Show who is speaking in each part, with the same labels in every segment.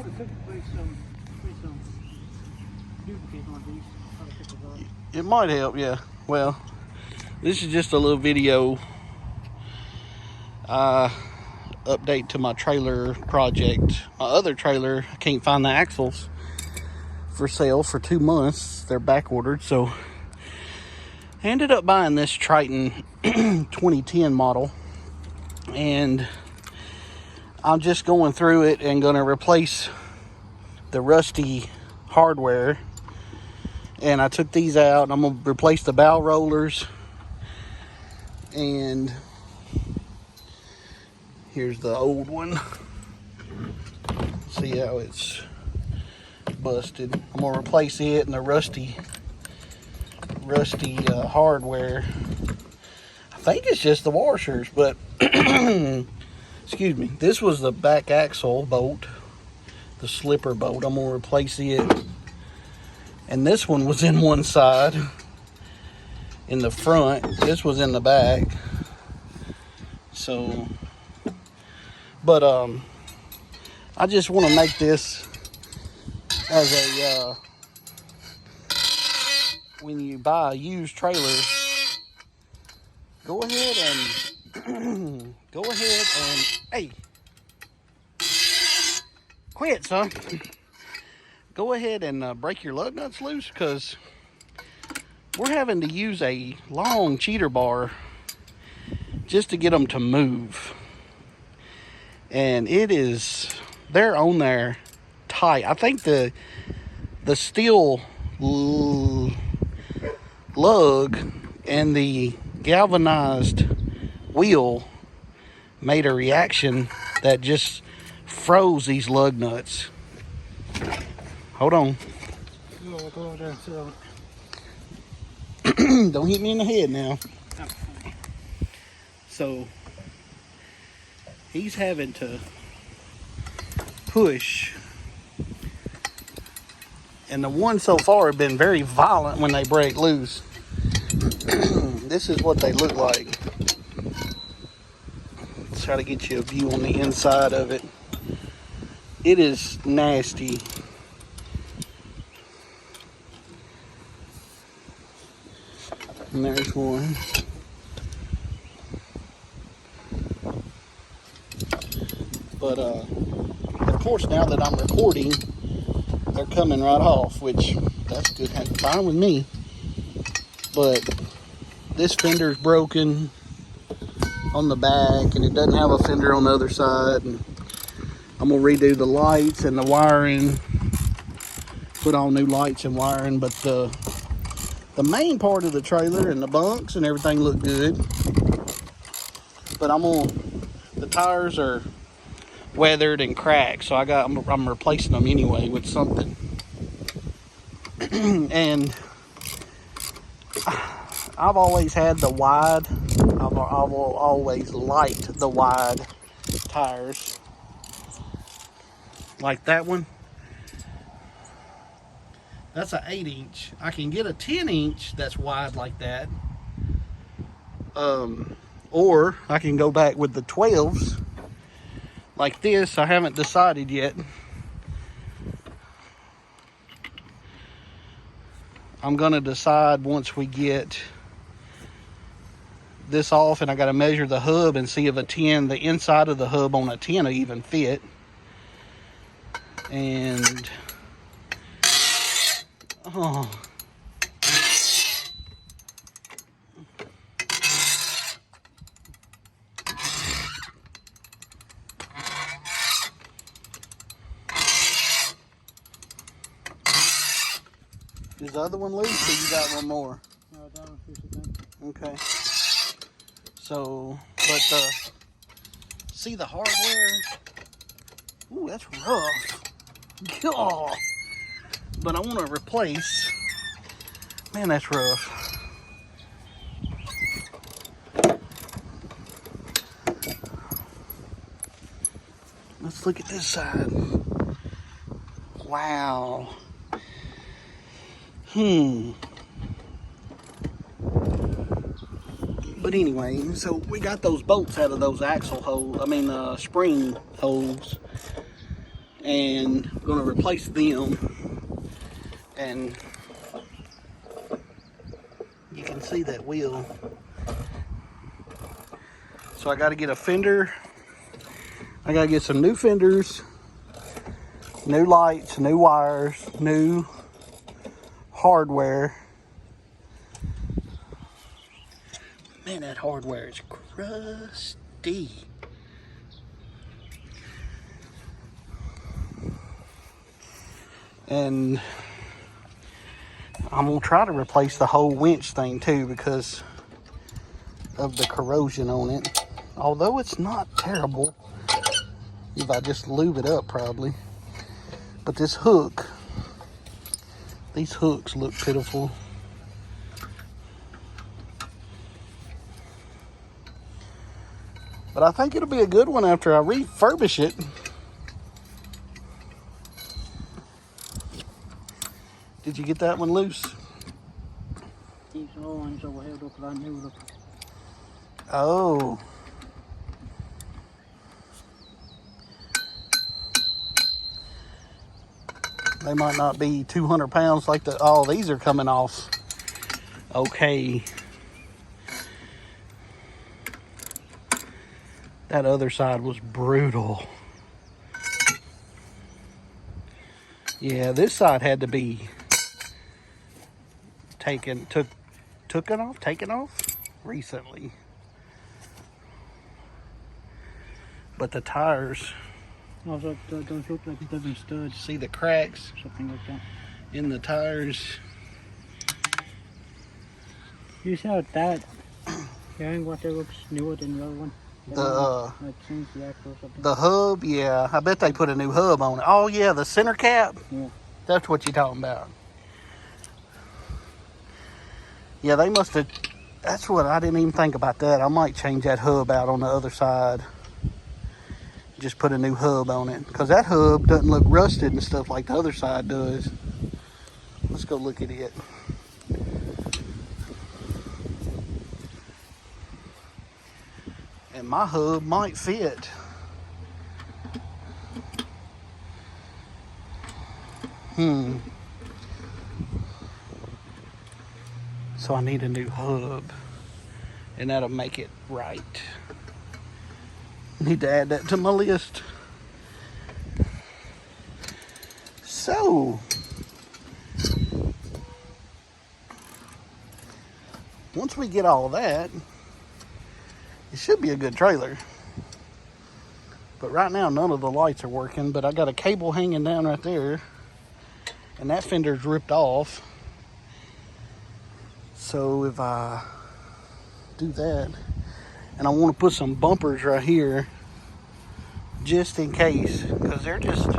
Speaker 1: probably could put some lubricant on these. Probably pick it up.
Speaker 2: It might help, yeah. Well, this is just a little video update to my trailer project. My other trailer, I can't find the axles for sale for 2 months. They're back ordered, so I ended up buying this Triton 2010 model, and I'm just going through it and going to replace the rusty hardware. And I took these out, and I'm going to replace the bow rollers. And here's the old one. See how it's busted. I'm going to replace it and the rusty hardware. I think it's just the washers, but excuse me. This was the back axle bolt, the slipper bolt. I'm going to replace it. And this one was in one side, in the front. This was in the back. So, but I just want to make this as a when you buy a used trailer, go ahead and hey, quit, son. Go ahead and break your lug nuts loose, because we're having to use a long cheater bar just to get them to move. And they're on there tight. I think the steel lug and the galvanized wheel made a reaction that just froze these lug nuts. Hold on. Don't hit me in the head now. So he's having to push, and the ones so far have been very violent when they break loose. This is what they look like. Let's try to get you a view on the inside of it. It is nasty. And there's one. But of course, now that I'm recording, they're coming right off, which that's good, fine with me. But this fender's broken on the back, and it doesn't have a fender on the other side. And I'm gonna redo the lights and the wiring, put on new lights and wiring. But the main part of the trailer and the bunks and everything look good. But the tires are weathered and cracked, so I'm replacing them anyway with something. And I've always had the wide. I've always liked the wide tires, like that one. That's an 8-inch. I can get a 10-inch that's wide like that. Or I can go back with the 12s like this. I haven't decided yet. I'm gonna decide once we get this off, and I gotta measure the hub and see if the inside of the hub on a 10 will even fit. And oh, is the other one loose, or you got one more?
Speaker 1: No, that one's loose, I think.
Speaker 2: Okay. So, but see the hardware? Ooh, that's rough. God. But I want to replace. Man, that's rough. Let's look at this side. Wow. But anyway, so we got those bolts out of those axle holes, spring holes. and I'm going to replace them. And you can see that wheel. So I got to get a fender. I got to get some new fenders, new lights, new wires, new hardware. Man, that hardware is crusty. And I'm gonna try to replace the whole winch thing too because of the corrosion on it. Although it's not terrible if I just lube it up probably. But this hook, these hooks look pitiful. But I think it'll be a good one after I refurbish it. Did you get that one loose? Oh. They might not be 200 pounds like the, oh, these are coming off. Okay. That other side was brutal. Yeah, this side had to be taken off recently. But the tires,
Speaker 1: those look like it doesn't stud.
Speaker 2: see the cracks
Speaker 1: Something like that.
Speaker 2: in the tires.
Speaker 1: You saw that bearing water looks newer than the other one. Like change the axle or something.
Speaker 2: The hub, yeah. I bet they put a new hub on it. Oh yeah, the center cap.
Speaker 1: Yeah.
Speaker 2: That's what you're talking about. Yeah, they must have. That's what I didn't even think about that. I might change that hub out on the other side. Just put a new hub on it. Because that hub doesn't look rusted and stuff like the other side does. Let's go look at it. And my hub might fit. So I need a new hub. And that'll make it right. Need to add that to my list. So, once we get all that, it should be a good trailer. But right now, none of the lights are working, but I got a cable hanging down right there. And that fender's ripped off. So if I do that, and I want to put some bumpers right here, just in case, because they're just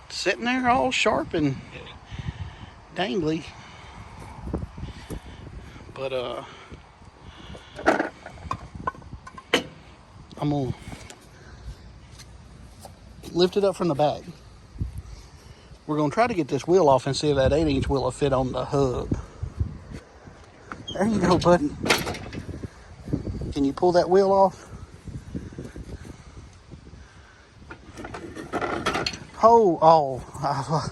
Speaker 2: sitting there all sharp and dangly. But I'm gonna lift it up from the back. We're gonna try to get this wheel off and see if that 8-inch wheel will fit on the hub. There you go, buddy. Can you pull that wheel off? Oh,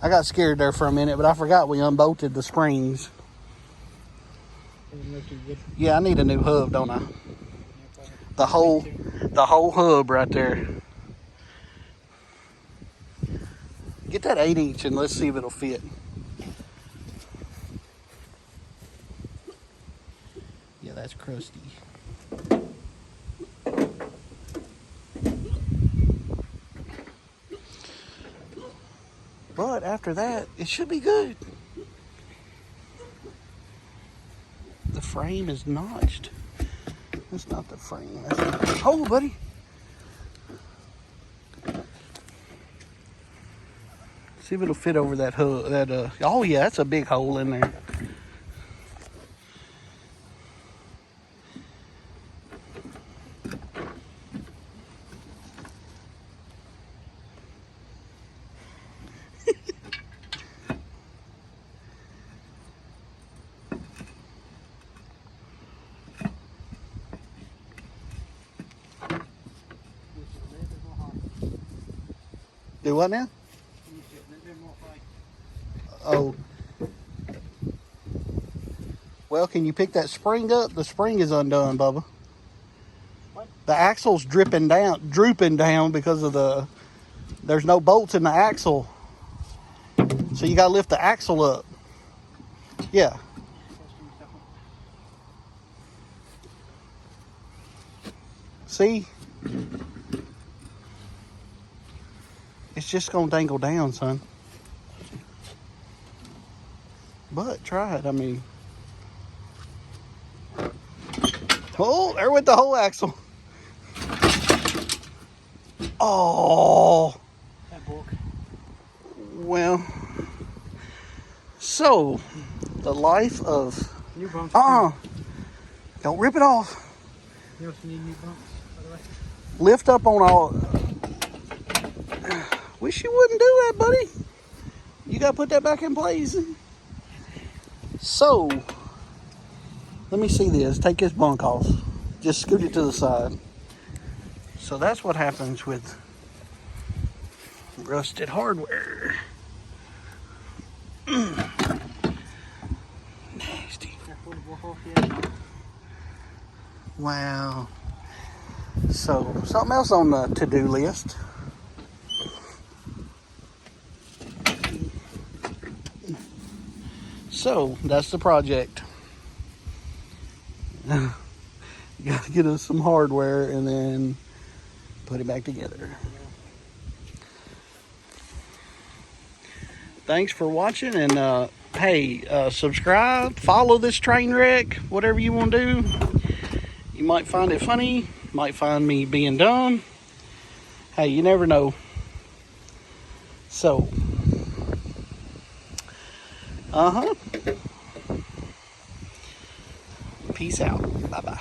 Speaker 2: I got scared there for a minute, but I forgot we unbolted the springs. Yeah, I need a new hub, don't I? The whole hub right there. Get that 8-inch and let's see if it'll fit. Yeah, that's crusty. But after that, it should be good. The frame is notched. That's not the frame. That's the hole, buddy. See if it'll fit over that hole. Oh yeah, that's a big hole in there. Do what now? Oh. Well, can you pick that spring up? The spring is undone, Bubba.
Speaker 1: What?
Speaker 2: The axle's drooping down because of there's no bolts in the axle. So you gotta lift the axle up. Yeah. See? It's just gonna dangle down, son. But try it, I mean. Oh, there went the whole axle. Oh.
Speaker 1: That broke.
Speaker 2: Well. So, the life of...
Speaker 1: New bumps.
Speaker 2: Don't rip it off.
Speaker 1: You also need new bumps, by the way.
Speaker 2: Lift up on all... Wish you wouldn't do that, buddy. You gotta put that back in place. So, let me see this. Take this bunk off. Just scoot it to the side. So that's what happens with rusted hardware. Nasty. Wow. So, something else on the to-do list. So, that's the project. You gotta get us some hardware and then put it back together. Thanks for watching, and hey, subscribe, follow this train wreck, whatever you want to do. You might find it funny, might find me being dumb. Hey, you never know. So, peace out. Bye-bye.